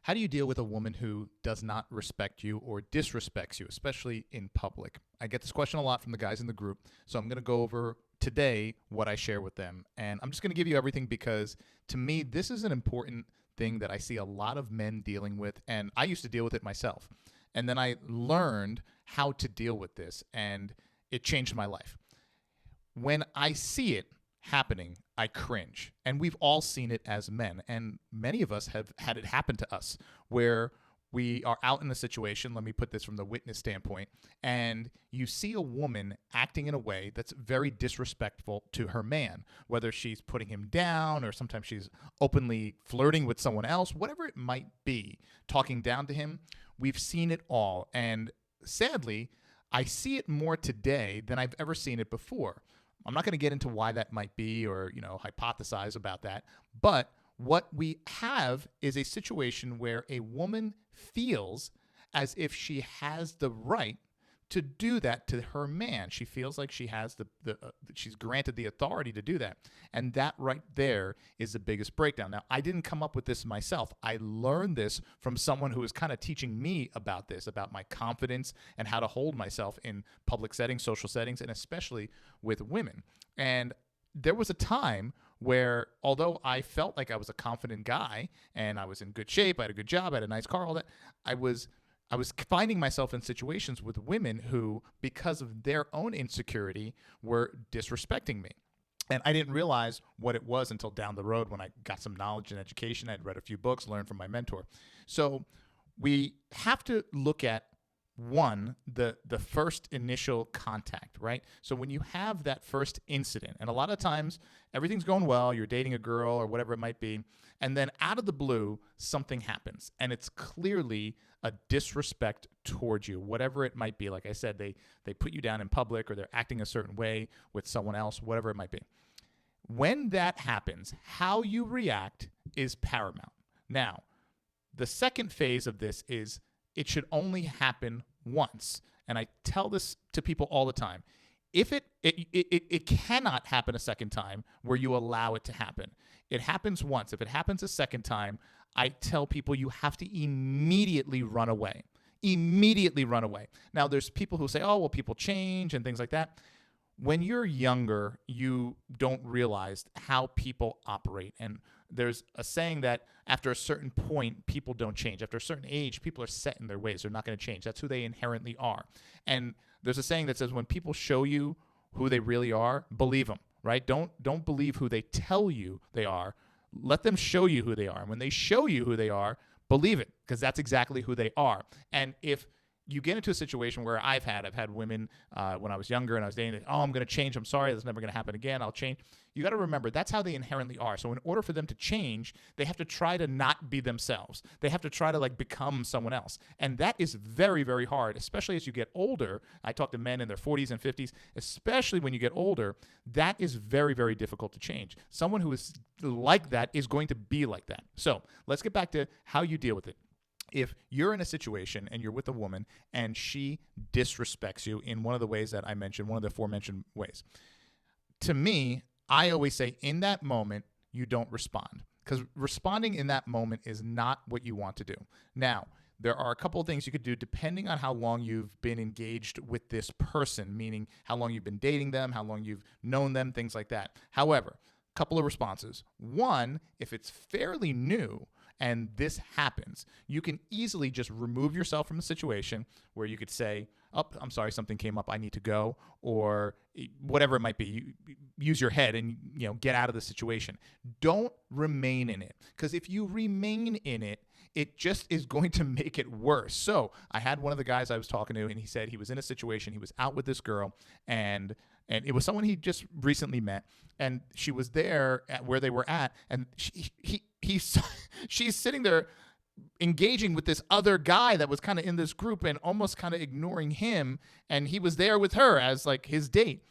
How do you deal with a woman who does not respect you or disrespects you, especially in public? I get this question a lot from the guys in the group, so I'm going to go over today what I share with them. And I'm just going to give you everything because to me, this is an important thing that I see a lot of men dealing with, and I used to deal with it myself. And then I learned how to deal with this, and it changed my life. When I see it happening, I cringe. And we've all seen it as men. And many of us have had it happen to us where we are out in a situation. Let me put this from the witness standpoint. And you see a woman acting in a way that's very disrespectful to her man, whether she's putting him down or sometimes she's openly flirting with someone else, whatever it might be, talking down to him. We've seen it all. And sadly, I see it more today than I've ever seen it before. I'm not going to get into why that might be or, hypothesize about that. But what we have is a situation where a woman feels as if she has the right to do that to her man. She feels like she has she's granted the authority to do that. And that right there is the biggest breakdown. Now, I didn't come up with this myself. I learned this from someone who was kind of teaching me about this, about my confidence and how to hold myself in public settings, social settings, and especially with women. And there was a time where, although I felt like I was a confident guy and I was in good shape, I had a good job, I had a nice car, all that, I was finding myself in situations with women who, because of their own insecurity, were disrespecting me. And I didn't realize what it was until down the road when I got some knowledge and education. I'd read a few books, learned from my mentor. So we have to look at the first initial contact, right? So when you have that first incident, and a lot of times everything's going well, you're dating a girl or whatever it might be, and then out of the blue, something happens, and it's clearly a disrespect towards you, whatever it might be. Like I said, they put you down in public or they're acting a certain way with someone else, whatever it might be. When that happens, how you react is paramount. Now, the second phase of this is it should only happen once. And I tell this to people all the time. If it cannot happen a second time where you allow it to happen. It happens once. If it happens a second time, I tell people you have to immediately run away. Immediately run away. Now, there's people who say, oh, well, people change and things like that. When you're younger, you don't realize how people operate. And there's a saying that after a certain point, people don't change. After a certain age, people are set in their ways. They're not going to change. That's who they inherently are. And there's a saying that says when people show you who they really are, believe them, right? Don't believe who they tell you they are. Let them show you who they are. And when they show you who they are, believe it, because that's exactly who they are. And if you get into a situation where I've had women when I was younger and I was dating, oh, I'm going to change. I'm sorry. That's never going to happen again. I'll change. You got to remember, that's how they inherently are. So in order for them to change, they have to try to not be themselves. They have to try to become someone else. And that is very, very hard, especially as you get older. I talk to men in their 40s and 50s, especially when you get older. That is very, very difficult to change. Someone who is like that is going to be like that. So let's get back to how you deal with it. If you're in a situation and you're with a woman and she disrespects you in one of the ways that I mentioned, one of the aforementioned ways, to me, I always say in that moment, you don't respond, because responding in that moment is not what you want to do. Now, there are a couple of things you could do depending on how long you've been engaged with this person, meaning how long you've been dating them, how long you've known them, things like that. However, a couple of responses. One, if it's fairly new, and this happens, you can easily just remove yourself from the situation where you could say, oh, I'm sorry, something came up, I need to go, or whatever it might be. You use your head and get out of the situation. Don't remain in it, because if you remain in it, it just is going to make it worse. So I had one of the guys I was talking to, and he said he was in a situation, he was out with this girl, and it was someone he just recently met, and she was there at where they were at, and she's sitting there engaging with this other guy that was kind of in this group and almost kind of ignoring him, and he was there with her as his date.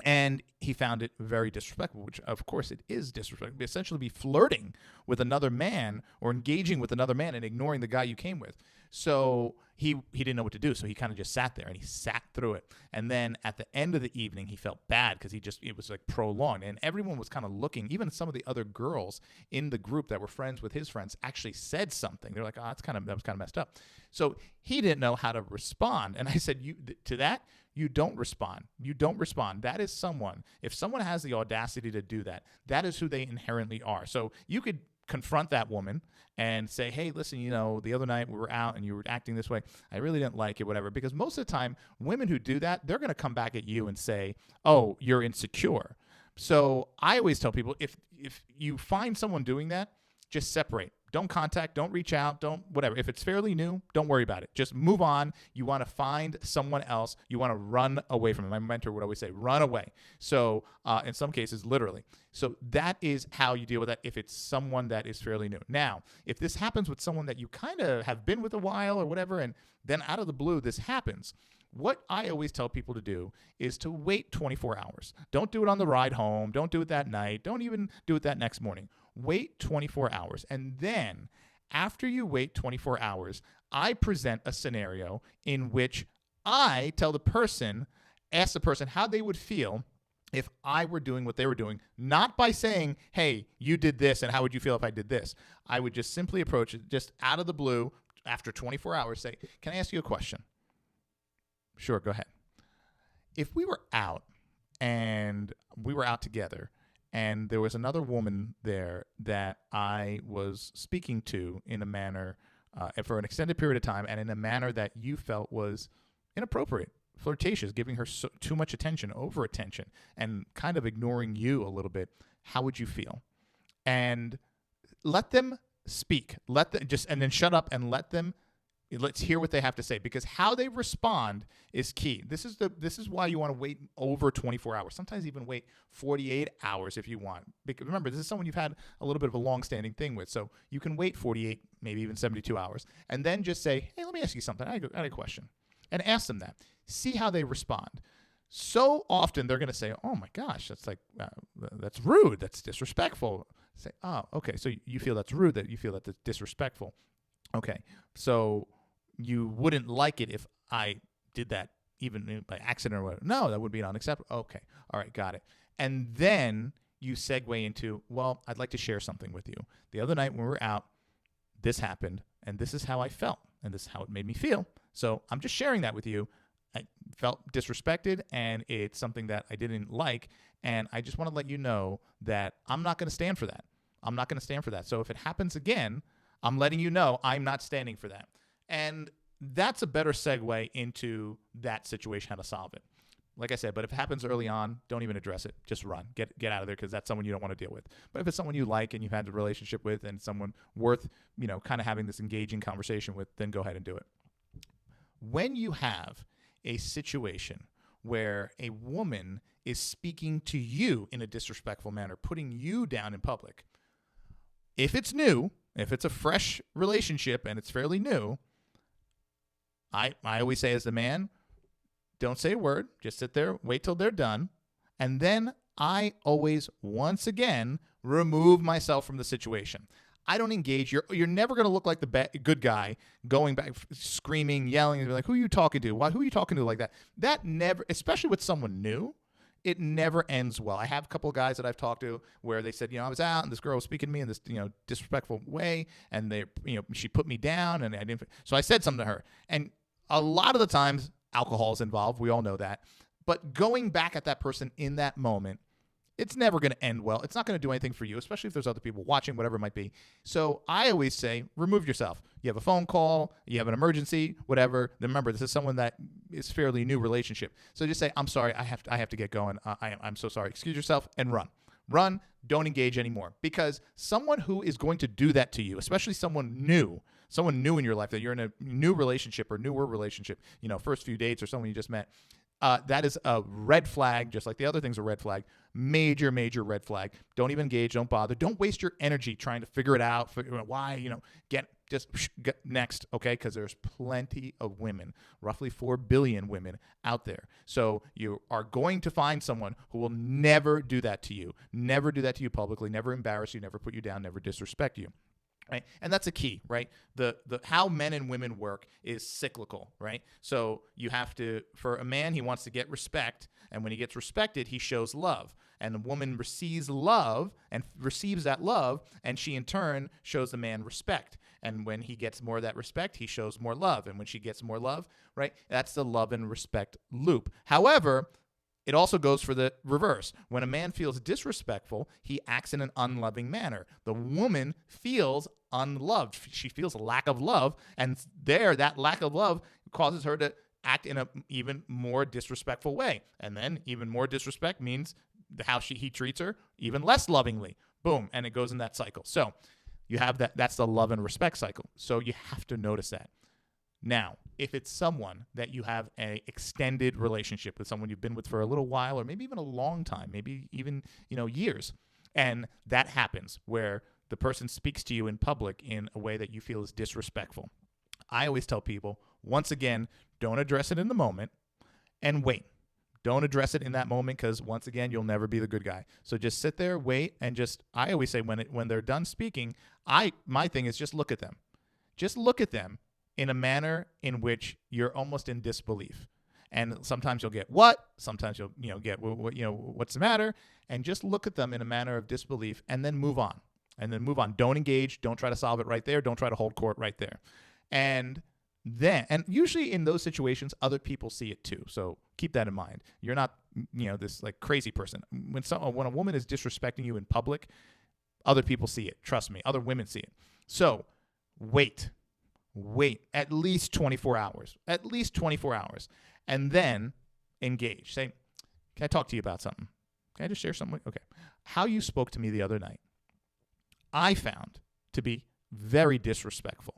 And he found it very disrespectful, which of course it is disrespectful. Essentially be flirting with another man or engaging with another man and ignoring the guy you came with. So he didn't know what to do. So he kind of just sat there and he sat through it. And then at the end of the evening, he felt bad because it was like prolonged. And everyone was kind of looking, even some of the other girls in the group that were friends with his friends actually said something. They're like, oh, that was kind of messed up. So he didn't know how to respond. And I said, to that, you don't respond. You don't respond. That is someone, if someone has the audacity to do that, that is who they inherently are. So you could confront that woman and say, hey, listen, the other night we were out and you were acting this way. I really didn't like it, whatever. Because most of the time, women who do that, they're going to come back at you and say, oh, you're insecure. So I always tell people, if you find someone doing that, just separate. Don't contact, don't reach out, don't whatever. If it's fairly new, don't worry about it. Just move on. You want to find someone else. You want to run away from it. My mentor would always say, run away. So in some cases, literally. So that is how you deal with that if it's someone that is fairly new. Now, if this happens with someone that you kind of have been with a while or whatever, and then out of the blue this happens, what I always tell people to do is to wait 24 hours. Don't do it on the ride home. Don't do it that night. Don't even do it that next morning. Wait 24 hours. And then after you wait 24 hours, I present a scenario in which I ask the person how they would feel if I were doing what they were doing, not by saying, hey, you did this, and how would you feel if I did this? I would just simply approach it just out of the blue after 24 hours, say, can I ask you a question? Sure, go ahead. If we were out and we were out together and there was another woman there that I was speaking to in a manner for an extended period of time and in a manner that you felt was inappropriate, flirtatious, giving her too much attention, over attention, and kind of ignoring you a little bit, how would you feel? And let them speak. And then shut up and let's hear what they have to say, because how they respond is key. This is why you want to wait over 24 hours. Sometimes even wait 48 hours if you want. Because remember, this is someone you've had a little bit of a long-standing thing with, so you can wait 48, maybe even 72 hours, and then just say, hey, let me ask you something. I had a question. And ask them that. See how they respond. So often they're going to say, oh my gosh, that's rude. That's disrespectful. Say, oh, okay, so you feel that's rude, that you feel that's disrespectful. Okay, so you wouldn't like it if I did that even by accident or whatever. No, that would be unacceptable. Okay, all right, got it. And then you segue into, well, I'd like to share something with you. The other night when we were out, this happened, and this is how I felt, and this is how it made me feel. So I'm just sharing that with you. I felt disrespected, and it's something that I didn't like, and I just want to let you know that I'm not going to stand for that. I'm not going to stand for that. So if it happens again, I'm letting you know I'm not standing for that. And that's a better segue into that situation, how to solve it. Like I said, but if it happens early on, don't even address it. Just run. Get out of there, because that's someone you don't want to deal with. But if it's someone you like and you've had a relationship with and someone worth, kind of having this engaging conversation with, then go ahead and do it. When you have a situation where a woman is speaking to you in a disrespectful manner, putting you down in public, if it's new, if it's a fresh relationship and it's fairly new, I always say as the man, don't say a word. Just sit there, wait till they're done. And then I always, once again, remove myself from the situation. I don't engage. You're never going to look like the good guy going back, screaming, yelling, and be like, who are you talking to? Who are you talking to like that? That never, especially with someone new, it never ends well. I have a couple of guys that I've talked to where they said, I was out and this girl was speaking to me in this, disrespectful way, and they, she put me down, and I didn't. So I said something to her, and a lot of the times alcohol is involved. We all know that. But going back at that person in that moment, it's never going to end well. It's not going to do anything for you, especially if there's other people watching, whatever it might be. So I always say, remove yourself. You have a phone call, you have an emergency, whatever. Remember, this is someone that is fairly new relationship. So just say, I'm sorry, I have to get going. I'm so sorry. Excuse yourself and run. Run. Don't engage anymore. Because someone who is going to do that to you, especially someone new in your life, that you're in a new relationship or newer relationship, first few dates or someone you just met, that is a red flag, just like the other things are red flag. Major, major red flag. Don't even engage. Don't bother. Don't waste your energy trying to figure it out. Why, get next, okay? Because there's plenty of women, roughly 4 billion women out there. So you are going to find someone who will never do that to you, never do that to you publicly, never embarrass you, never put you down, never disrespect you. right? And that's a key, right? The how men and women work is cyclical, right? So you have to, for a man, he wants to get respect, and when he gets respected, he shows love. And the woman receives love and receives that love, and she in turn shows the man respect. And when he gets more of that respect, he shows more love. And when she gets more love, right? That's the love and respect loop. However, it also goes for the reverse. When a man feels disrespectful, he acts in an unloving manner. The woman feels unloved. She feels a lack of love, and that lack of love causes her to act in an even more disrespectful way. And then even more disrespect means how he treats her even less lovingly. Boom, and it goes in that cycle. So you have that. That's the love and respect cycle. So you have to notice that. Now, if it's someone that you have an extended relationship with, someone you've been with for a little while, or maybe even a long time, maybe even, years, and that happens where the person speaks to you in public in a way that you feel is disrespectful, I always tell people, once again, don't address it in the moment and wait. Don't address it in that moment because, once again, you'll never be the good guy. So just sit there, wait, and I always say when they're done speaking, my thing is just look at them. Just look at them in a manner in which you're almost in disbelief. And sometimes you'll get what? Sometimes you'll get what's the matter? And just look at them in a manner of disbelief and then move on. Don't engage. Don't try to solve it right there. Don't try to hold court right there. And usually in those situations, other people see it too. So keep that in mind. You're not, this like crazy person. When a woman is disrespecting you in public, other people see it. Trust me. Other women see it. So wait at least 24 hours, and then engage. Say, can I talk to you about something? Can I just share something? Okay. How you spoke to me the other night, I found to be very disrespectful.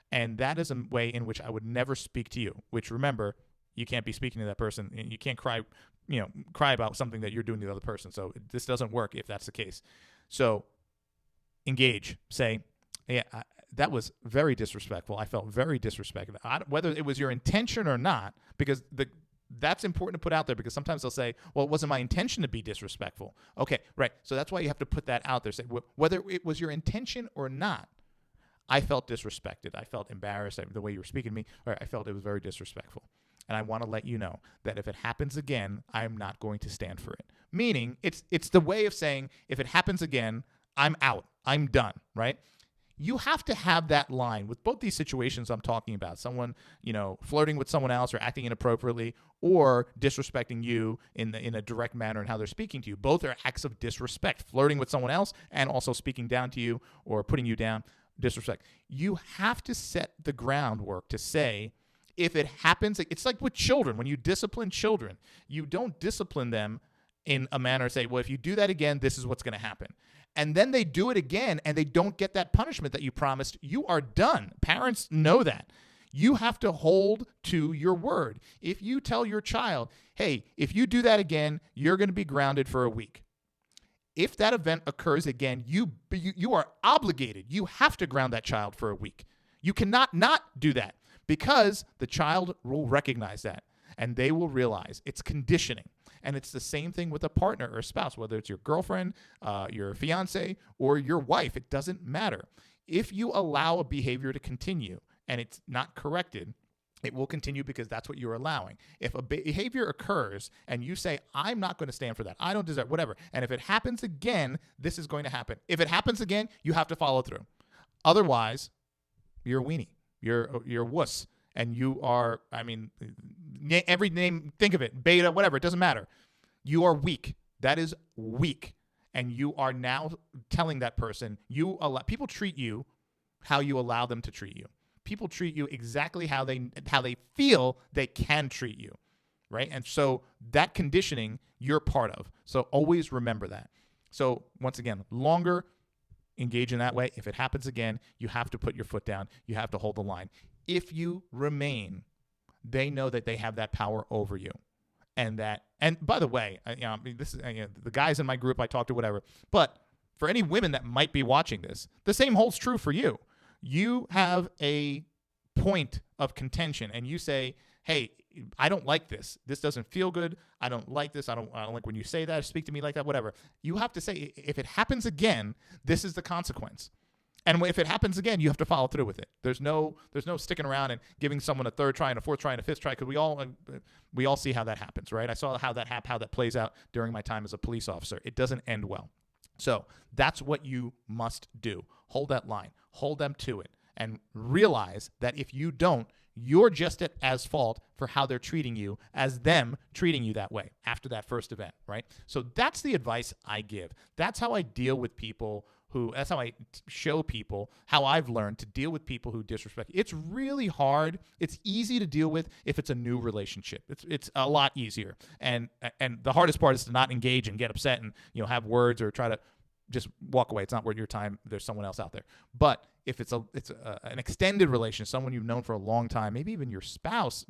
And that is a way in which I would never speak to you, which, remember, you can't be speaking to that person, and you can't cry about something that you're doing to the other person. So this doesn't work if that's the case. So engage. Say, yeah, that was very disrespectful. I felt very disrespected. Whether it was your intention or not, because that's important to put out there, because sometimes they'll say, well, it wasn't my intention to be disrespectful. Okay, right. So that's why you have to put that out there. Say, whether it was your intention or not, I felt disrespected. I felt embarrassed the way you were speaking to me. Or I felt it was very disrespectful. And I want to let you know that if it happens again, I'm not going to stand for it. Meaning, it's the way of saying, if it happens again, I'm out. I'm done, right? You have to have that line with both these situations I'm talking about. Someone, flirting with someone else or acting inappropriately, or disrespecting you in a direct manner in how they're speaking to you. Both are acts of disrespect. Flirting with someone else and also speaking down to you or putting you down. Disrespect. You have to set the groundwork to say, if it happens, it's like with children. When you discipline children, you don't discipline them in a manner say, well, if you do that again, this is what's going to happen. And then they do it again and they don't get that punishment that you promised. You are done. Parents know that. You have to hold to your word. If you tell your child, hey, if you do that again, you're going to be grounded for a week. If that event occurs again, you are obligated. You have to ground that child for a week. You cannot not do that, because the child will recognize that and they will realize it's conditioning. And it's the same thing with a partner or a spouse, whether it's your girlfriend, your fiance, or your wife. It doesn't matter. If you allow a behavior to continue and it's not corrected, it will continue because that's what you're allowing. If a behavior occurs and you say, I'm not going to stand for that, I don't deserve, whatever, and if it happens again, this is going to happen. If it happens again, you have to follow through. Otherwise, you're a weenie. You're a wuss. And you are, every name, think of it, beta, whatever, it doesn't matter. You are weak. That is weak. And you are now telling that person, people treat you how you allow them to treat you. People treat you exactly how they feel they can treat you, right? And so that conditioning you're part of. So always remember that. So once again, longer, engage in that way. If it happens again, you have to put your foot down. You have to hold the line. If you remain, they know that they have that power over you. And by the way, this is the guys in my group I talk to, whatever. But for any women that might be watching this, the same holds true for you. You have a point of contention and you say, hey, I don't like this. This doesn't feel good. I don't like this. I don't like when you say that, speak to me like that, whatever. You have to say, if it happens again, this is the consequence. And if it happens again, you have to follow through with it. There's no sticking around and giving someone a third try and a fourth try and a fifth try, because we all see how that happens, right? I saw how that plays out during my time as a police officer. It doesn't end well. So that's what you must do. Hold that line. Hold them to it. And realize that if you don't, you're just as fault for how they're treating you as them treating you that way after that first event, right? So that's the advice I give. That's how I deal with people that's how I show people how I've learned to deal with people who disrespect you. It's really hard. It's easy to deal with if it's a new relationship. It's a lot easier. And the hardest part is to not engage and get upset and, have words or try to just walk away. It's not worth your time. There's someone else out there. But if it's an extended relation, someone you've known for a long time, maybe even your spouse,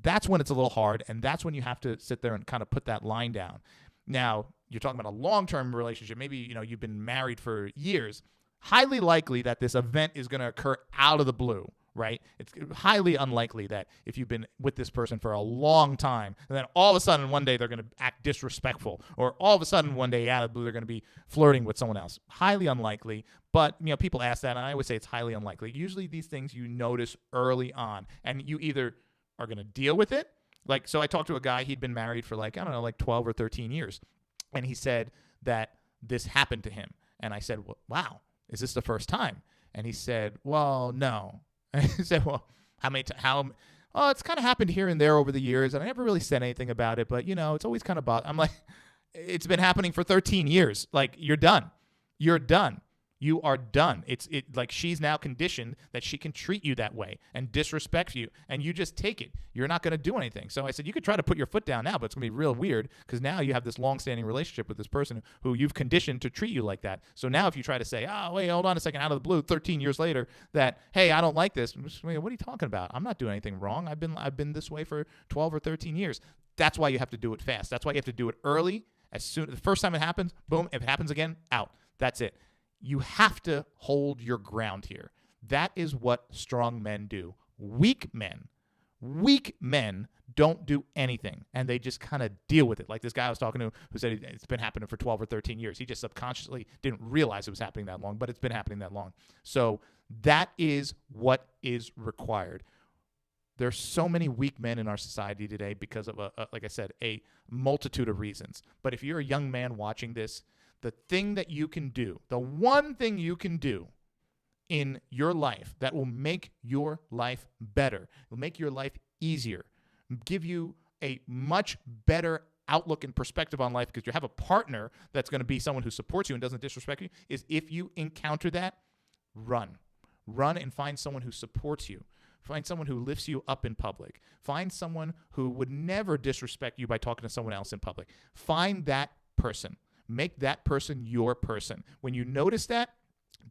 that's when it's a little hard, and that's when you have to sit there and kind of put that line down. Now, you're talking about a long-term relationship. Maybe, you've been married for years. Highly likely that this event is going to occur out of the blue, right? It's highly unlikely that if you've been with this person for a long time, and then all of a sudden one day they're going to act disrespectful, or all of a sudden one day out of the blue they're going to be flirting with someone else. Highly unlikely, but people ask that, and I always say it's highly unlikely. Usually these things you notice early on, and you either are going to deal with it. So I talked to a guy, he'd been married for 12 or 13 years. And he said that this happened to him. And I said, well, wow, is this the first time? And he said, well, no. And I said, well, oh, it's kind of happened here and there over the years. And I never really said anything about it, but it's always kind of I'm like, it's been happening for 13 years. You're done. You're done. You are done. It's she's now conditioned that she can treat you that way and disrespect you, and you just take it. You're not going to do anything. So I said, you could try to put your foot down now, but it's going to be real weird, because now you have this long-standing relationship with this person who you've conditioned to treat you like that. So now if you try to say, oh, wait, hold on a second, out of the blue, 13 years later, that, hey, I don't like this. What are you talking about? I'm not doing anything wrong. I've been this way for 12 or 13 years. That's why you have to do it fast. That's why you have to do it early. The first time it happens, boom, if it happens again, out. That's it. You have to hold your ground here. That is what strong men do. Weak men don't do anything, and they just kind of deal with it. Like this guy I was talking to who said it's been happening for 12 or 13 years. He just subconsciously didn't realize it was happening that long, but it's been happening that long. So that is what is required. There's so many weak men in our society today because of, like I said, a multitude of reasons. But if you're a young man watching this, the thing that you can do, the one thing you can do in your life that will make your life better, will make your life easier, give you a much better outlook and perspective on life, because you have a partner that's going to be someone who supports you and doesn't disrespect you, is if you encounter that, run. Run and find someone who supports you. Find someone who lifts you up in public. Find someone who would never disrespect you by talking to someone else in public. Find that person. Make that person your person. When you notice that,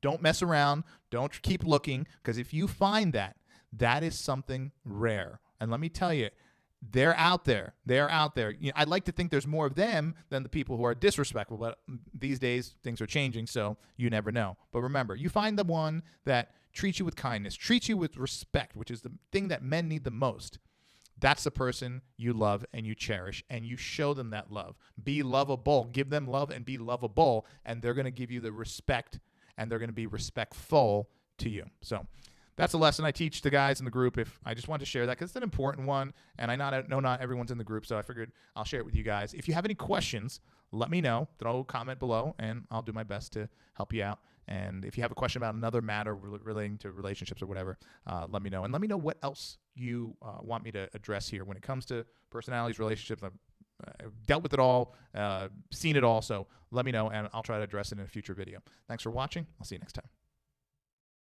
don't mess around. Don't keep looking, because if you find that, that is something rare. And let me tell you, they're out there. They're out there. I'd like to think there's more of them than the people who are disrespectful, but these days things are changing, so you never know. But remember, you find the one that treats you with kindness, treats you with respect, which is the thing that men need the most. That's the person you love and you cherish, and you show them that love. Be lovable. Give them love and be lovable, and they're going to give you the respect, and they're going to be respectful to you. So that's a lesson I teach the guys in the group. If I just wanted to share that, because it's an important one, and I know not everyone's in the group, so I figured I'll share it with you guys. If you have any questions, let me know. Throw a comment below, and I'll do my best to help you out. And if you have a question about another matter relating to relationships or whatever, let me know. And let me know what else you want me to address here when it comes to personalities, relationships. I've dealt with it all, seen it all. So let me know, and I'll try to address it in a future video. Thanks for watching. I'll see you next time.